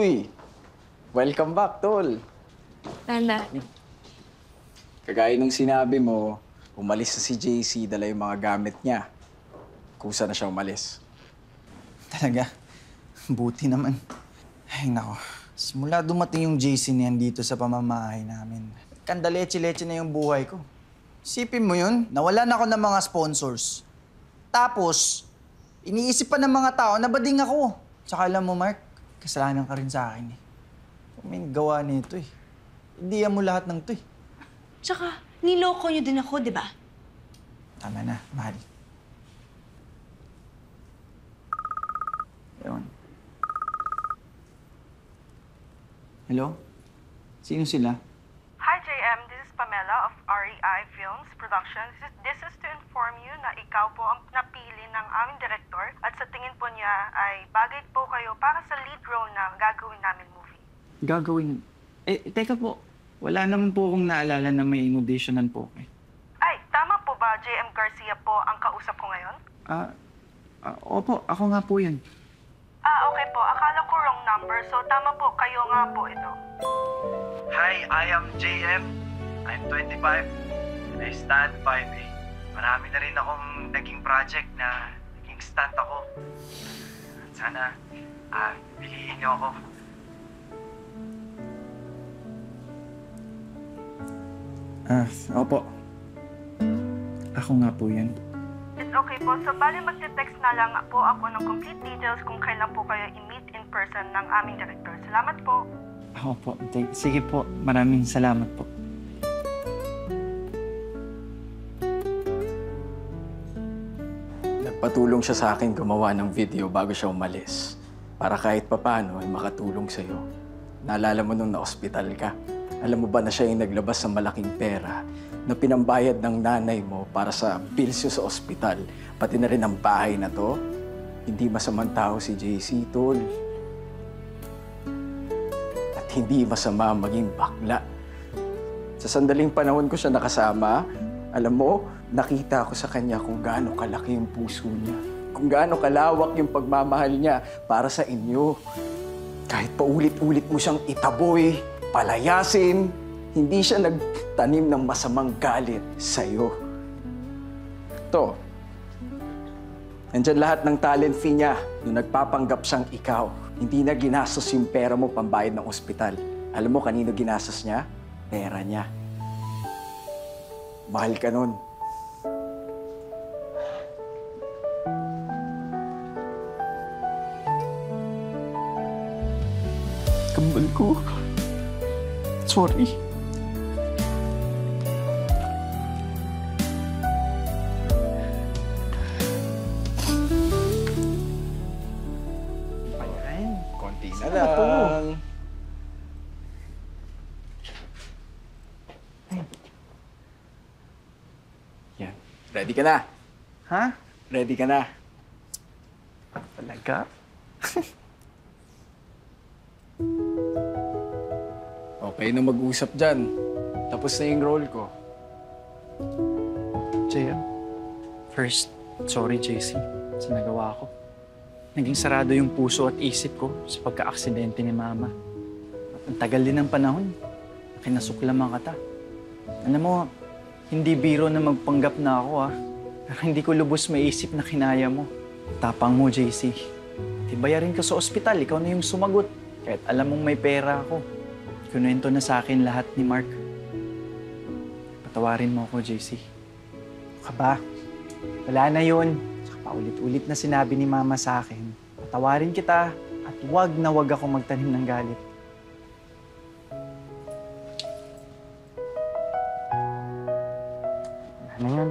Uy! Welcome back, tol. Nana. Kagaya nung sinabi mo, umalis na si JC, dala yung mga gamit niya. Kusa na siya umalis. Talaga? Buti naman. Ay, nako. Simula dumating yung JC niyan dito sa pamamahay namin. Kandaleche-leche na yung buhay ko. Isipin mo yun, nawalan ako ng mga sponsors. Tapos, iniisip pa ng mga tao na bading ako. Tsaka alam mo, Mark, kasalanan ka rin sa akin eh. May gawa nito eh. Hindi mo lahat ng to eh. Tsaka, niloko niyo din ako, di ba? Tama na, mahal. Ewan. Hello? Sino sila? Hi, JM. This is Pamela of REI Films Productions. This is to inform you na ikaw po ang napili ng aming director at sa tingin po niya ay bagay po kayo para sa lead role na gagawin namin movie. Gagawin. Teka po. Wala naman po akong naalala na may inauditionan po. Ay, tama po ba JM Garcia po ang kausap ko ngayon? Opo. Ako nga po yan. Okay po. Akala ko wrong number. So, tama po. Kayo nga po ito. Hi, I am JM. I'm 25 and I stand by me. Marami na rin akong naging project na naging stunt ako. Sana, piliin niyo ako. Opo. Ako nga po yan. It's okay po. So, bali magte-text na lang po ako ng complete details kung kailan po kayo i-meet in person ng aming director. Salamat po. Opo. Sige po. Maraming salamat po. Nagpatulong siya sa akin gumawa ng video bago siya umalis. Para kahit papano ay makatulong sa'yo. Naalala mo nung na-ospital ka. Alam mo ba na siya yung naglabas ng malaking pera na pinambayad ng nanay mo para sa bills sa ospital, pati na rin ang bahay na to? Hindi masamang tao si JC, tol. At hindi masama maging bakla. Sa sandaling panahon ko siya nakasama, alam mo, nakita ko sa kanya kung gaano kalaki yung puso niya. Kung gaano kalawak yung pagmamahal niya para sa inyo. Kahit paulit-ulit mo siyang itaboy, palayasin, hindi siya nagtanim ng masamang galit sa'yo. Ito, nandyan lahat ng talent fee niya nung nagpapanggap siyang ikaw. Hindi na ginastos yung pera mo pambayad ng ospital. Alam mo kanino ginastos niya? Pera niya. Mahal ka nun. Kambal ko. Sorry. Ayan. Konti na Sana to. lang. Yan. Ready ka na? Ha? Ready ka na? Talaga? Okay na mag-usap dyan. Tapos na yung role ko. JM, first, sorry JC sa nagawa ko. Naging sarado yung puso at isip ko sa pagka-aksidente ni Mama. At ang tagal din ng panahon, kinasuklaman kita. Alam mo, hindi biro na magpanggap na ako Pero hindi ko lubos maisip na kinaya mo. Tapang mo, JC. Tibayarin ka sa ospital, ikaw na yung sumagot. Kahit alam mong may pera ako. Kinuwento na sa akin lahat ni Mark. Patawarin mo ako, JC. Ka ba? Wala na yun. Saka paulit-ulit na sinabi ni Mama sa akin. Patawarin kita at wag na wag ako magtanim ng galit. Wala na yan.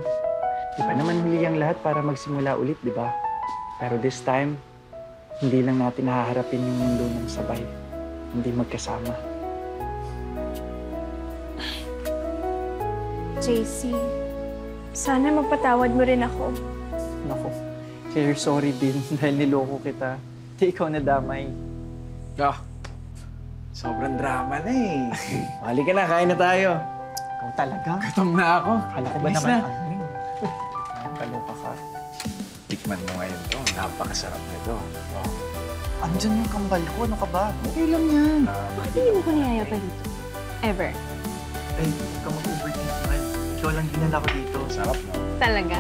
Di pa naman huli ang lahat para magsimula ulit, di ba? Pero this time, hindi lang natin haharapin yung mundo ng sabay. Hindi magkasama. JC, sana magpatawad mo rin ako. Naku, Claire, sorry din dahil niloko kita. Di ikaw nadamay. Sobrang drama na eh. Mali ka na, kain na tayo. Ikaw talaga? Gutom na ako. Kala ko ba Bilis naman? na. Kaloka ka. Tikman mo ngayon to. Napakasarap nito. Oh. Andyan yung kambal ko. Ano ka ba? Okay lang yan. Bakit hindi mo ko niyaya pa dito? Ever? Ay, huwag ka mag-overthink naman. Ikaw lang dinala ko dito. Sarap na. Talaga?